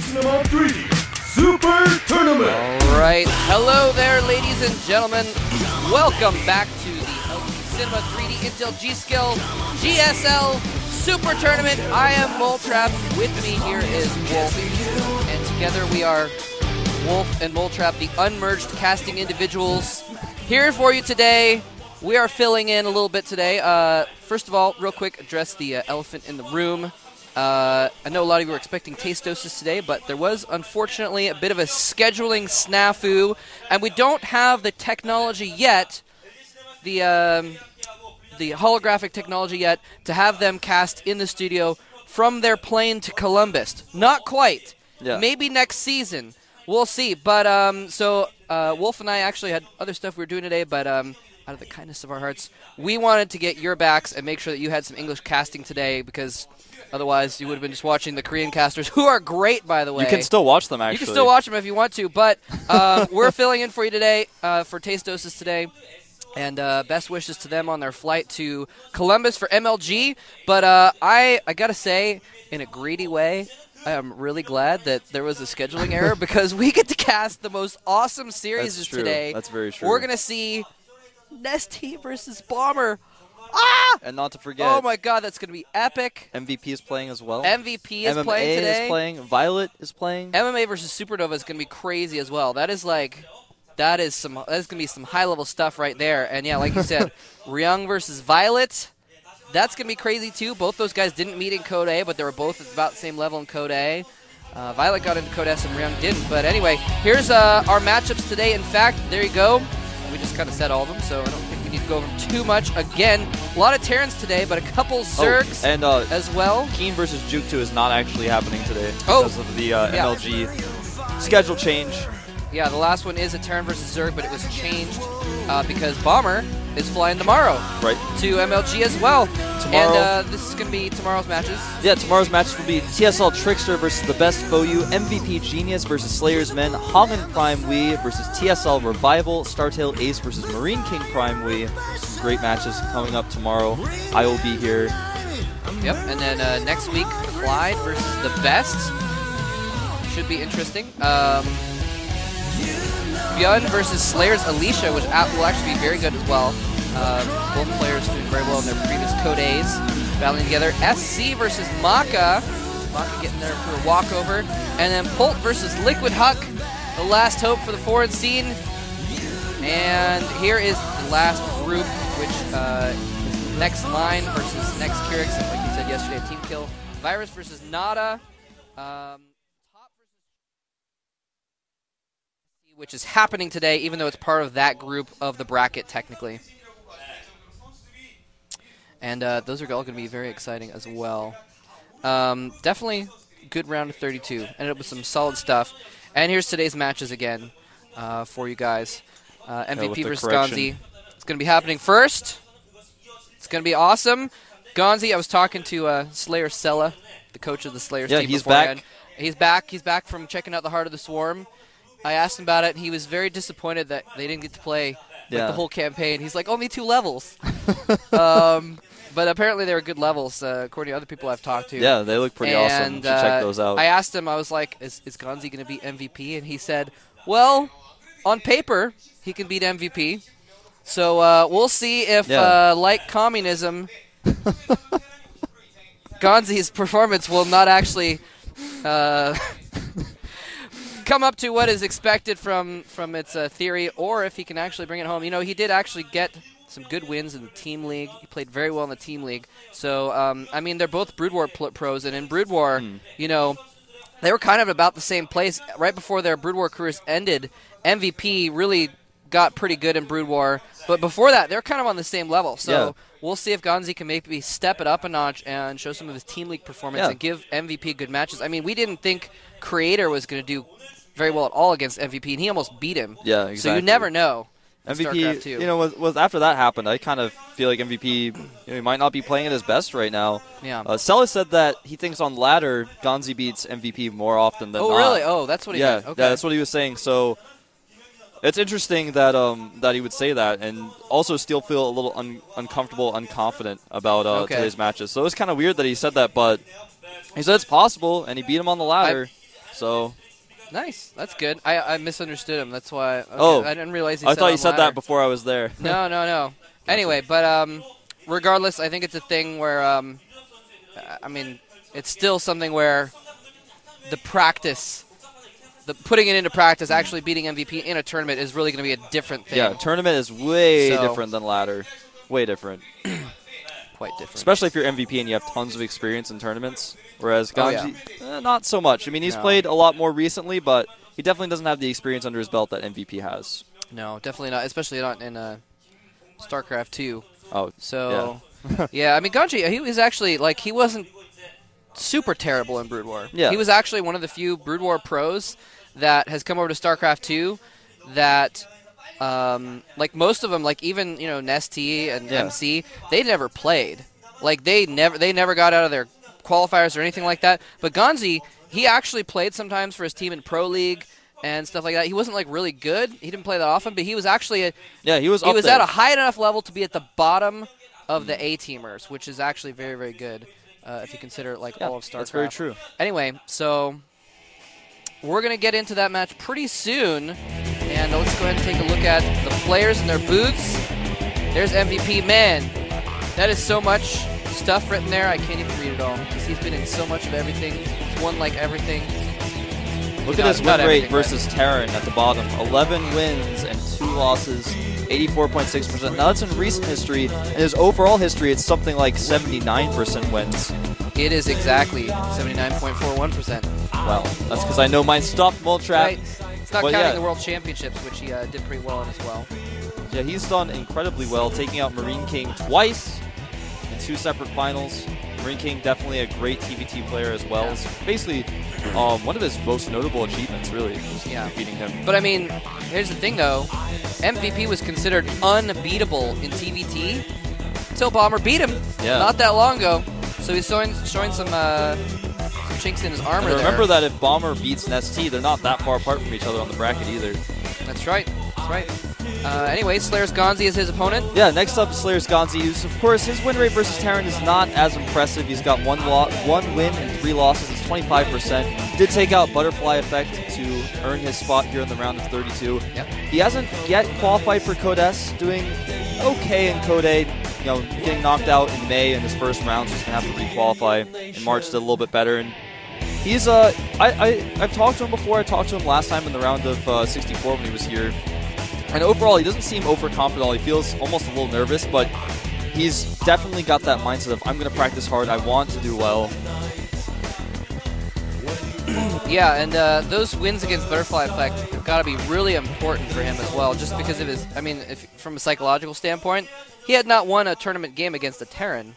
Cinema 3D Super Tournament. All right, hello there, ladies and gentlemen. Welcome back to the LG Cinema 3D Intel G-Skill GSL Super Tournament. I am Moletrap. With me here is Wolf, and together we are Wolf and Moletrap, the unmerged casting individuals. Here for you today. We are filling in a little bit today. First of all, real quick, address the elephant in the room. I know a lot of you were expecting Tastosis today, but there was, unfortunately, a bit of a scheduling snafu, and we don't have the technology yet, the holographic technology yet, to have them cast in the studio from their plane to Columbus. Not quite. Yeah. Maybe next season. We'll see. But, Wolf and I actually had other stuff we were doing today, but out of the kindness of our hearts, we wanted to get your backs and make sure that you had some English casting today, because otherwise you would have been just watching the Korean casters, who are great, by the way. You can still watch them, actually. You can still watch them if you want to, but we're filling in for you today for Tastosis today. And best wishes to them on their flight to Columbus for MLG. But I got to say, in a greedy way, I am really glad that there was a scheduling error, because we get to cast the most awesome series today. That's very true. We're going to see Nesty versus Bomber. Ah! And not to forget, oh my god, that's going to be epic. MVP is playing as well. MVP is playing today. MMA is playing. Violet is playing. MMA versus Supernova is going to be crazy as well. That's going to be some high-level stuff right there. And yeah, like you said, Ryung versus Violet. That's going to be crazy too. Both those guys didn't meet in Code A, but they were both at about the same level in Code A. Violet got into Code S and Ryung didn't. But anyway, here's our matchups today. In fact, there you go. We just kind of said all of them, so I don't think we need to go over them too much. Again, a lot of Terrans today, but a couple Zergs as well. Keen versus Juke 2 is not actually happening today because of the MLG schedule change. Yeah, the last one is a Terran versus Zerg, but it was changed because Bomber is flying tomorrow to MLG as well. Tomorrow, and this is going to be tomorrow's matches. Yeah, tomorrow's matches will be TSL Trickster versus the Best Foyu, MVP Genius versus Slayer's Men, Hongan Prime Wii versus TSL Revival, Startail Ace versus Marine King Prime Wii. Some great matches coming up tomorrow. I will be here. Yep, and then next week, Clyde versus the Best. Should be interesting. Byun versus Slayer's Alicia, which will actually be very good as well. Both players doing very well in their previous Code A's, battling together. SC versus Maka. Maka getting there for a walkover. And then Pult versus Liquid Huck, the last hope for the foreign scene. And here is the last group, which is Next Line versus Next Kyrix, and like you said yesterday, a team kill. Virus versus Nada. Which is happening today, even though it's part of that group of the bracket, technically. And those are all going to be very exciting as well. Definitely good round of 32. Ended up with some solid stuff. And here's today's matches again for you guys. MVP versus GanZI. It's going to be happening first. It's going to be awesome. GanZI, I was talking to Slayer Sella, the coach of the Slayers team beforehand. He's back. He's back from checking out the Heart of the Swarm. I asked him about it, and he was very disappointed that they didn't get to play the whole campaign. He's like, only 2 levels. But apparently they were good levels, according to other people I've talked to. Yeah, they look pretty awesome. You should check those out. I asked him, I was like, is GanZI going to be MVP? And he said, well, on paper, he can beat MVP. So we'll see if, like communism, GanZI's performance will not actually come up to what is expected from its theory, or if he can actually bring it home. You know, he did actually get some good wins in the Team League. He played very well in the Team League. So, I mean, they're both Brood War pros, and in Brood War, you know, they were kind of about the same place. Right before their Brood War careers ended, MVP really got pretty good in Brood War, but before that, they're kind of on the same level. So we'll see if GanZI can maybe step it up a notch and show some of his Team League performance and give MVP good matches. I mean, we didn't think Creator was going to do very well at all against MVP, and he almost beat him. Yeah, exactly. So you never know. MVP, you know, was after that happened, I kind of feel like MVP, you know, he might not be playing at his best right now. Yeah. Sella said that he thinks on ladder, GanZI beats MVP more often than not. Oh, really? Oh, that's what he meant. Okay. Yeah, that's what he was saying. So it's interesting that that he would say that, and also still feel a little uncomfortable, unconfident about today's matches. So it was kind of weird that he said that, but he said it's possible, and he beat him on the ladder. So. Nice. That's good. I misunderstood him. That's why. Okay, Oh. I didn't realize he I said thought you on said ladder. that before I was there. No. Anyway, but regardless, I think it's a thing where, I mean, it's still something where the practice, putting it into practice, actually beating MVP in a tournament is really going to be a different thing. Yeah, tournament is way different than ladder. Way different. Quite different. Especially if you're MVP and you have tons of experience in tournaments. Whereas GanZI, not so much. I mean, he's played a lot more recently, but he definitely doesn't have the experience under his belt that MVP has. No, definitely not, especially not in StarCraft 2. Oh, so, yeah. I mean, GanZI, he was actually, like, he wasn't super terrible in Brood War. Yeah. He was actually one of the few Brood War pros that has come over to StarCraft 2 that, like, most of them, like, even, you know, Nesty and MC, they never played. Like, they never got out of their qualifiers or anything like that. But GanZI, he actually played sometimes for his team in Pro League and stuff like that. He wasn't, like, really good. He didn't play that often, but he was actually he was at a high enough level to be at the bottom of the A-teamers, which is actually very, very good if you consider, like, all of StarCraft. That's very true. Anyway, so we're going to get into that match pretty soon, and let's go ahead and take a look at the players and their booths. There's MVP. Man, that is so much stuff written there, I can't even read it all, because he's been in so much of everything. He's won, like, everything. Look at his win rate versus Terran at the bottom. 11 wins and 2 losses, 84.6%. Now, that's in recent history. In his overall history, it's something like 79% wins. It is exactly 79.41%. Well, that's because I know mine stopped Moltrap. Right. It's not counting the World Championships, which he did pretty well in as well. Yeah, he's done incredibly well, taking out Marine King twice in 2 separate finals. Marine King, definitely a great TVT player as well. It's basically one of his most notable achievements, really, was defeating him. But, I mean, here's the thing, though. MVP was considered unbeatable in TVT until Bomber beat him not that long ago. So he's showing some chinks in his armor there. Remember that if Bomber beats Nesty, they're not that far apart from each other on the bracket either. That's right. That's right. Anyway, SlayerSGanZI is his opponent. Yeah, next up, SlayerSGanZI. Of course, his win rate versus Terran is not as impressive. He's got one win and 3 losses. It's 25%. Did take out Butterfly Effect to earn his spot here in the round of 32. Yep. He hasn't yet qualified for Code S, doing okay in Code A. You know, getting knocked out in May in his first round, so he's going to have to re-qualify. In March, did a little bit better. And he's, I've talked to him before. I talked to him last time in the round of 64 when he was here. And overall, he doesn't seem overconfident. He feels almost a little nervous, but he's definitely got that mindset of, I'm going to practice hard. I want to do well. Yeah, and those wins against Butterfly Effect have got to be really important for him as well, just because of his, I mean, from a psychological standpoint, he had not won a tournament game against a Terran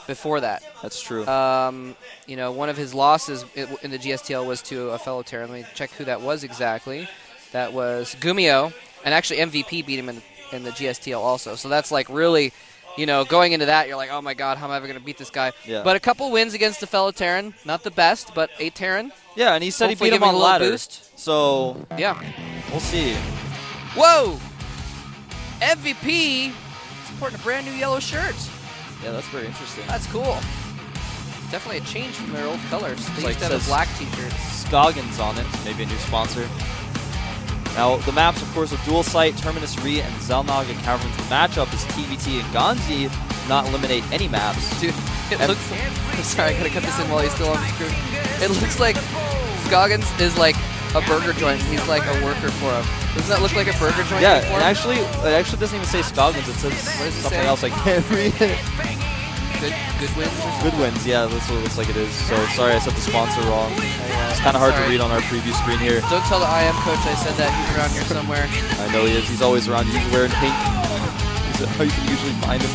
before that. That's true. You know, one of his losses in the GSTL was to a fellow Terran. Let me check who that was exactly. That was Gumio, and actually MVP beat him in the GSTL also. So that's like really, you know, going into that, you're like, oh my god, how am I ever going to beat this guy? Yeah. But a couple wins against a fellow Terran, not the best, but a Terran. Yeah, and he said hopefully he beat him on ladder. Boost. So, yeah, we'll see. Whoa! MVP sporting a brand new yellow shirt. Yeah, that's very interesting. That's cool. Definitely a change from their old colors. They like used to have black t-shirts. SlayerSGanZI on it, maybe a new sponsor. Now, the maps, of course, are Dual Sight, Terminus Re, and Zelnaga Caverns. The matchup is TVT and GanZI. Not eliminate any maps. Dude, it looks... I'm sorry, I gotta cut this in while he's still on the screen. It looks like SlayerSGanZI is like a burger joint. He's like a worker for him. Doesn't that look like a burger joint? Yeah, and actually, it actually doesn't even say SlayerSGanZI. It says something else. I can't read it. Good wins? Good wins, yeah, that's what it looks like it is. So, sorry, I said the sponsor wrong. It's kind of hard to read on our preview screen here. Don't tell the IM coach I said that. He's around here somewhere. I know he is. He's always around. He's wearing pink. How you can usually find him.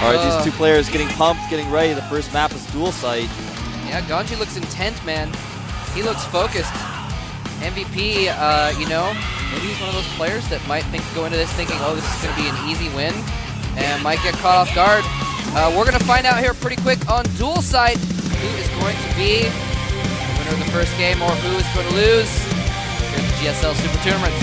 All right, these two players getting pumped, getting ready. The first map is Dual Sight. Yeah, GanZI looks intent, man. He looks focused. MVP, you know, maybe he's one of those players that might go into this thinking, oh, this is going to be an easy win, and might get caught off guard. We're going to find out here pretty quick on Dual Sight who is going to be the winner of the first game or who is going to lose here at the GSL Super Tournament.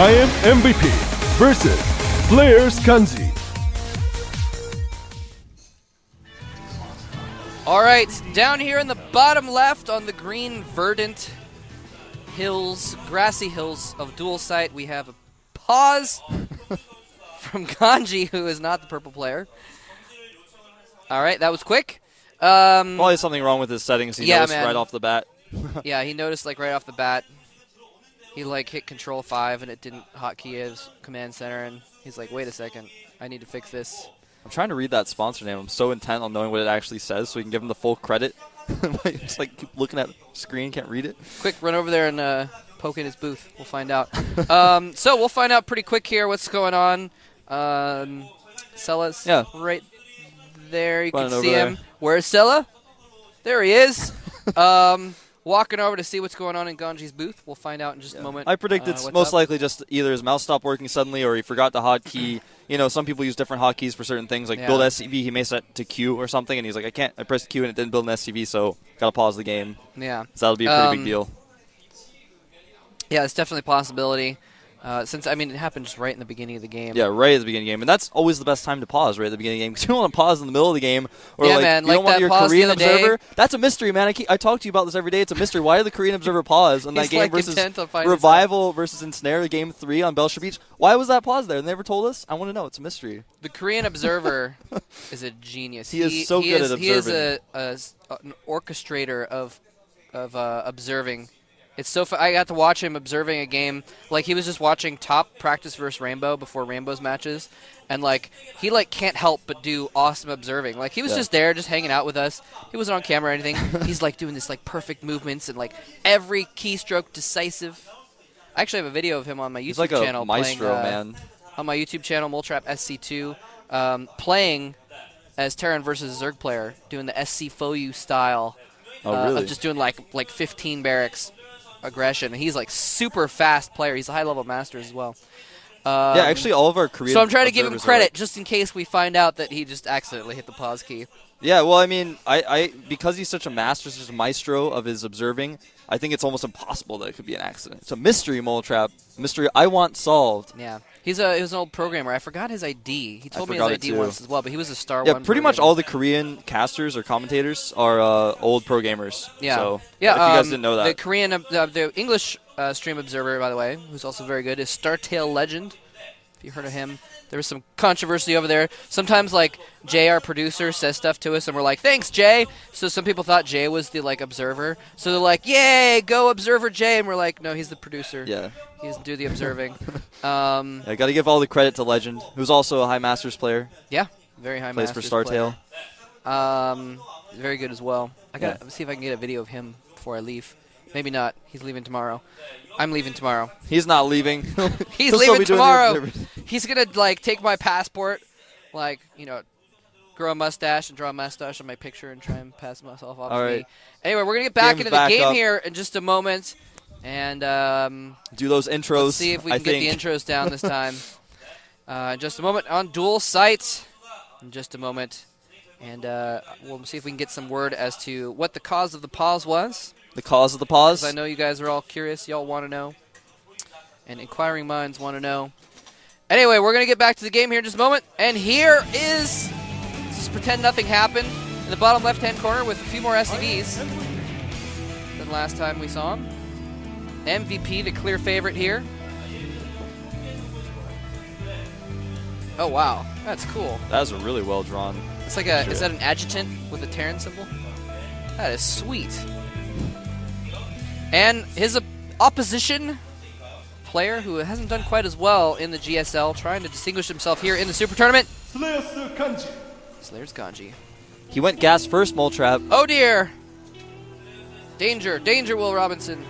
IMMvp versus SlayerSGanZI. All right, down here in the bottom left on the green verdant hills, grassy hills of dual site, we have a pause from Ganji, who is not the purple player. All right, that was quick. Probably something wrong with his settings. He noticed right off the bat. Yeah, he noticed like right off the bat. He like hit Control 5 and it didn't hotkey his command center, and he's like, wait a second, I need to fix this. I'm trying to read that sponsor name. I'm so intent on knowing what it actually says so we can give him the full credit. Just like keep looking at the screen, can't read it. Quick, run over there and poke in his booth. We'll find out. So we'll find out pretty quick here what's going on. Sella's right there. You can see him. Where's Sella? There he is. Walking over to see what's going on in Ganji's booth. We'll find out in just a moment. I predict it's most likely just either his mouse stopped working suddenly or he forgot the hotkey. You know, some people use different hotkeys for certain things, like build SCV. He may set to Q or something, and he's like, I pressed Q and it didn't build an SCV, so gotta pause the game. Yeah. So that'll be a pretty big deal. Yeah, it's definitely a possibility. Since, I mean, it happened just right in the beginning of the game. Yeah, right at the beginning of the game. And that's always the best time to pause, right at the beginning of the game. Because you don't want to pause in the middle of the game. Or yeah, like, man. You don't want your pause Korean observer. Day. That's a mystery, man. I talk to you about this every day. It's a mystery. Why did the Korean observer pause in that game like versus Revival versus Ensnare, game 3 on Belshire Beach? Why was that pause there? They never told us. I want to know. It's a mystery. The Korean observer is a genius. He is so good at observing. He is an orchestrator of observing. It's so I got to watch him observing a game. Like, he was just watching top practice versus Rainbow before Rainbow's matches, and like he like can't help but do awesome observing. Like, he was just there, just hanging out with us. He wasn't on camera or anything. He's like doing this like perfect movements and like every keystroke decisive. I actually have a video of him on my YouTube channel. He's like a maestro, man. On my YouTube channel, Moltrap SC2, playing as Terran versus Zerg player, doing the SC Foyu style of just doing like 15 barracks. Aggression. He's like super fast player. He's a high level master as well. Yeah, actually all of our Korean So I'm trying to give him credit just in case we find out that he just accidentally hit the pause key. Yeah, well, I mean, I because he's such a master, such a maestro of his observing, I think it's almost impossible that it could be an accident. It's a mystery, Moltrap. Mystery I want solved. Yeah. He was an old programmer. I forgot his ID. He told me his ID once as well, but he was a Star 1 Yeah, pretty much all the Korean casters or commentators are old pro gamers. Yeah. So, yeah, if you guys didn't know that. The Korean, the English stream observer, by the way, who's also very good, is Startail Legend. If you heard of him. There was some controversy over there. Sometimes, like, Jay, our producer, says stuff to us, and we're like, thanks, Jay. So some people thought Jay was the, like, observer. So they're like, yay, go Observer Jay. And we're like, no, he's the producer. Yeah. He doesn't do the observing. I got to give all the credit to Legend, who's also a High Masters player. Yeah, very high Plays Masters for Startail. Very good as well. I got to see if I can get a video of him before I leave. Maybe not. He's leaving tomorrow. I'm leaving tomorrow. He's not leaving. He's leaving tomorrow. He's going to, like, take my passport, like, you know, grow a mustache and draw a mustache on my picture and try and pass myself off to me. Anyway, we're going to get back into the game here in just a moment. And do those intros. Let's see if we can get the intros down this time. In just a moment on dual sites. In just a moment. And we'll see if we can get some word as to what the cause of the pause was. The cause of the pause? I know you guys are all curious. Y'all want to know. And inquiring minds want to know. Anyway, we're going to get back to the game here in just a moment. And here is, let's just pretend nothing happened, in the bottom left-hand corner with a few more SCVs than last time we saw him. MVP, the clear favorite here. Oh, wow. That's cool. That was a really well drawn. It's like a, is that an adjutant with a Terran symbol? That is sweet. And his opposition player, who hasn't done quite as well in the GSL, trying to distinguish himself here in the Super Tournament. SlayerSGanZI. He went gas first, Moltrap. Oh dear! Danger, danger, Will Robinson.